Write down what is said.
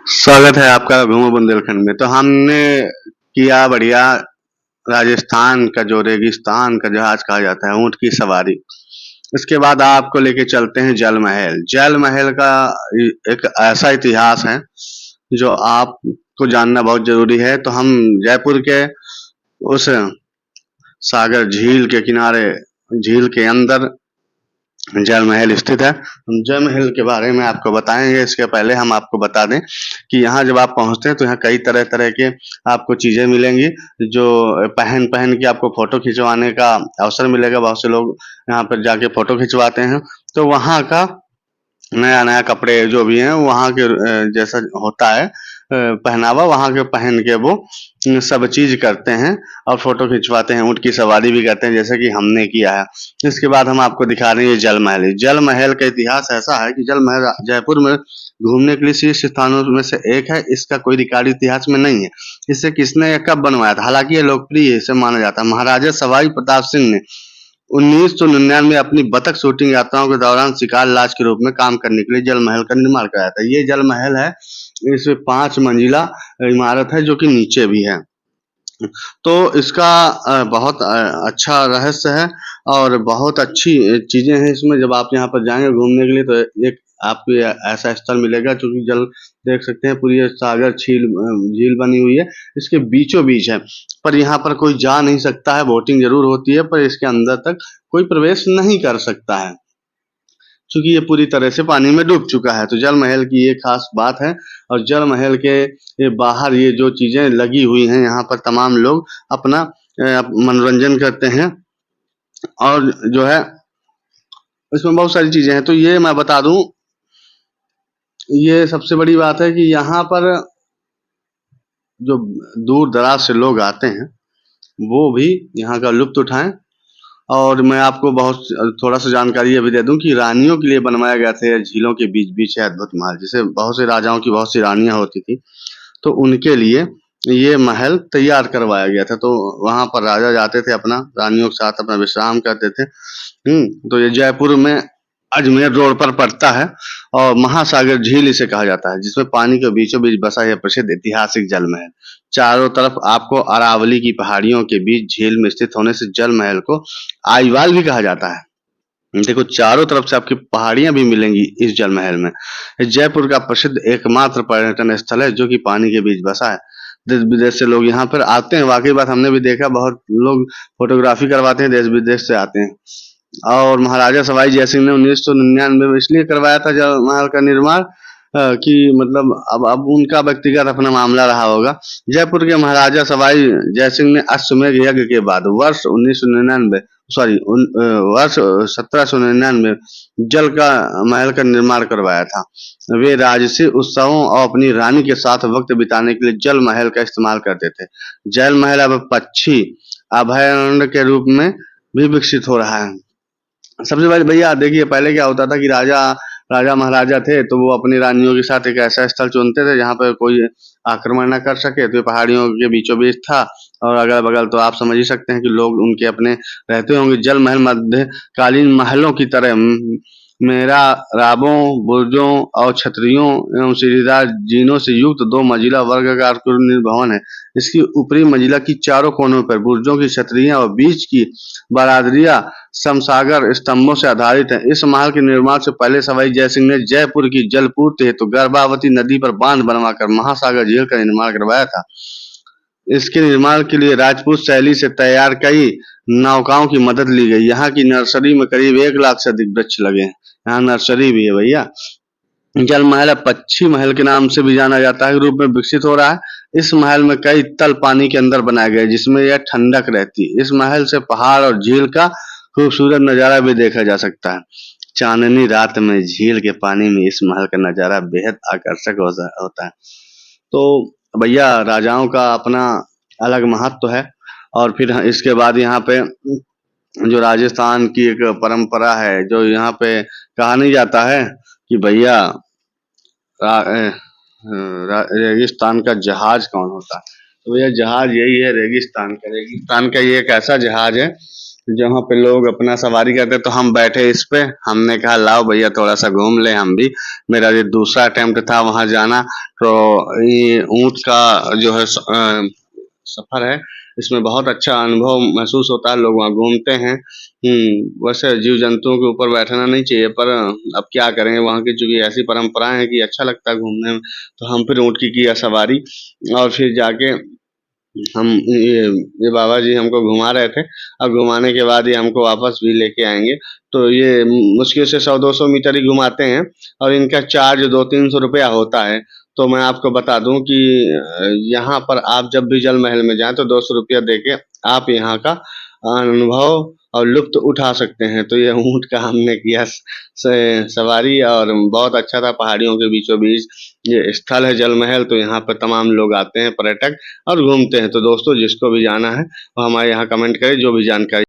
स्वागत है आपका घूमो बुंदेलखंड में। तो हमने किया बढ़िया राजस्थान का जो रेगिस्तान का जहाज कहा जाता है, ऊंट की सवारी। इसके बाद आपको लेके चलते हैं जल महल। जल महल का एक ऐसा इतिहास है जो आपको जानना बहुत जरूरी है। तो हम जयपुर के उस सागर झील के किनारे, झील के अंदर जल महल स्थित है। हम जल महल के बारे में आपको बताएंगे। इसके पहले हम आपको बता दें कि यहाँ जब आप पहुँचते हैं तो यहाँ कई तरह तरह के आपको चीजें मिलेंगी, जो पहन पहन के आपको फोटो खिंचवाने का अवसर मिलेगा। बहुत से लोग यहाँ पर जाके फोटो खिंचवाते हैं। तो वहाँ का नया नया कपड़े जो भी हैं वहाँ के जैसा होता है पहनावा, वहाँ के पहन के वो सब चीज करते हैं और फोटो खिंचवाते हैं। ऊँट की सवारी भी करते हैं जैसे कि हमने किया है। इसके बाद हम आपको दिखा रहे हैं जल महल। जल महल का इतिहास ऐसा है कि जल महल जयपुर में घूमने के लिए शीर्ष स्थानों में से एक है। इसका कोई रिकॉर्ड इतिहास में नहीं है। इसे किसने या कब बनवाया था, हालांकि ये लोकप्रिय है, इसे माना जाता है। महाराजा सवाई प्रताप सिंह ने 1999 में अपनी बतख शूटिंग यात्राओं के दौरान शिकार लाज के रूप में काम करने के लिए जल महल का निर्माण कराया था। ये जल महल है, इसमें 5 मंजिला इमारत है जो कि नीचे भी है। तो इसका बहुत अच्छा रहस्य है और बहुत अच्छी चीजें हैं इसमें। जब आप यहाँ पर जाएंगे घूमने के लिए तो एक आपको ऐसा स्थल मिलेगा जो कि जल देख सकते हैं, पूरी सागर झील बनी हुई है, इसके बीचों बीच है। पर यहाँ पर कोई जा नहीं सकता है, बोटिंग जरूर होती है पर इसके अंदर तक कोई प्रवेश नहीं कर सकता है क्योंकि ये पूरी तरह से पानी में डूब चुका है। तो जल महल की ये खास बात है। और जल महल के ये बाहर ये जो चीजें लगी हुई हैं, यहाँ पर तमाम लोग अपना मनोरंजन करते हैं। और जो है इसमें बहुत सारी चीजें हैं। तो ये मैं बता दूं, ये सबसे बड़ी बात है कि यहाँ पर जो दूर दराज से लोग आते हैं वो भी यहाँ का लुत्फ उठाएं। और मैं आपको बहुत थोड़ा सा जानकारी अभी दे दूं कि रानियों के लिए बनवाया गया था। झीलों के बीच बीच है अद्भुत महल, जिसे बहुत से राजाओं की बहुत सी रानियां होती थी, तो उनके लिए ये महल तैयार करवाया गया था। तो वहां पर राजा जाते थे, अपना रानियों के साथ अपना विश्राम करते थे। तो ये जयपुर में अजमेर रोड पर पड़ता है और महासागर झील इसे कहा जाता है, जिसमें पानी के बीचों बीच बसा यह प्रसिद्ध ऐतिहासिक जल महल। चारों तरफ आपको अरावली की पहाड़ियों के बीच झील में स्थित होने से जल महल को आईवाल भी कहा जाता है। देखो, चारों तरफ से आपकी पहाड़ियां भी मिलेंगी इस जल महल में। जयपुर का प्रसिद्ध एकमात्र पर्यटन स्थल है जो कि पानी के बीच बसा है। देश विदेश से लोग यहाँ पर आते हैं। वाकई बात, हमने भी देखा, बहुत लोग फोटोग्राफी करवाते हैं, देश विदेश से आते हैं। और महाराजा सवाई जयसिंह ने 1999 में इसलिए करवाया था जल महल का निर्माण कि मतलब अब उनका व्यक्तिगत अपना मामला रहा होगा। जयपुर के महाराजा सवाई जयसिंह ने अश्वमेध यज्ञ के बाद वर्ष 1999 सॉरी वर्ष 1799 जल का महल का निर्माण करवाया था। वे राजसी उत्सवों और अपनी रानी के साथ वक्त बिताने के लिए जल महल का इस्तेमाल करते थे। जल महल अब पक्षी अभयारण्य के रूप में भी विकसित हो रहा है। सबसे पहले भैया देखिए, पहले क्या होता था कि राजा राजा महाराजा थे तो वो अपनी रानियों के साथ एक ऐसा स्थल चुनते थे जहाँ पर कोई आक्रमण न कर सके। तो ये पहाड़ियों के बीचों बीच था और अगल बगल तो आप समझ ही सकते हैं कि लोग उनके अपने रहते होंगे। जल महल मध्यकालीन महलों की तरह मेरा राबों, बुर्जों और छतरियों एवं सीढ़ीदार जीनों से युक्त 2 मंजिला वर्गाकार भवन है। इसकी ऊपरी मंजिला की चारों कोनों पर बुर्जों की छतरियां और बीच की बारादरियां समसागर स्तंभों से आधारित है। इस महल के निर्माण से पहले सवाई जयसिंह ने जयपुर की जलपूर्ति हेतु गर्भावती नदी पर बांध बनवाकर महासागर झील का निर्माण करवाया था। इसके निर्माण के लिए राजपूत शैली से तैयार कई नौकाओं की मदद ली गई। यहाँ की नर्सरी में करीब 1 लाख से अधिक वृक्ष लगे हैं। यहाँ नर्सरी भी है भैया। जल महल अब पक्षी महल के नाम से भी जाना जाता है रूप में विकसित हो रहा है। इस महल में कई तल पानी के अंदर बनाए गए जिसमें यह ठंडक रहती है। इस महल से पहाड़ और झील का खूबसूरत नजारा भी देखा जा सकता है। चांदनी रात में झील के पानी में इस महल का नजारा बेहद आकर्षक होता है। तो भैया, राजाओं का अपना अलग महत्व है। और फिर इसके बाद यहाँ पे जो राजस्थान की एक परंपरा है, जो यहाँ पे कहा नहीं जाता है कि भैया रेगिस्तान का जहाज कौन होता है। तो भैया, जहाज यही है रेगिस्तान का। रेगिस्तान का ये एक ऐसा जहाज है जहाँ पे लोग अपना सवारी करते तो हम बैठे इस पे, हमने कहा लाओ भैया थोड़ा सा घूम ले हम भी। मेरा ये दूसरा अटेम्प्ट था वहां जाना। तो ये ऊंट का जो है सफर है, इसमें बहुत अच्छा अनुभव महसूस होता है। लोग वहाँ घूमते हैं। वैसे जीव जंतुओं के ऊपर बैठना नहीं चाहिए, पर अब क्या करें, वहाँ की चूंकि ऐसी परंपराएं हैं कि अच्छा लगता है घूमने में। तो हम फिर ऊँट की किया सवारी, और फिर जाके हम ये बाबा जी हमको घुमा रहे थे। अब घुमाने के बाद ये हमको वापस भी लेके आएंगे। तो ये मुश्किल से 100-200 मीटर ही घुमाते हैं, और इनका चार्ज 200-300 रुपया होता है। तो मैं आपको बता दूं कि यहाँ पर आप जब भी जल महल में जाएं तो 200 रुपया दे के आप यहाँ का अनुभव और लुत्फ उठा सकते हैं। तो ये ऊँट का हमने किया सवारी, और बहुत अच्छा था। पहाड़ियों के बीचों बीच ये स्थल है जल महल। तो यहाँ पर तमाम लोग आते हैं पर्यटक और घूमते हैं। तो दोस्तों जिसको भी जाना है वो हमारे यहाँ कमेंट करें, जो भी जानकारी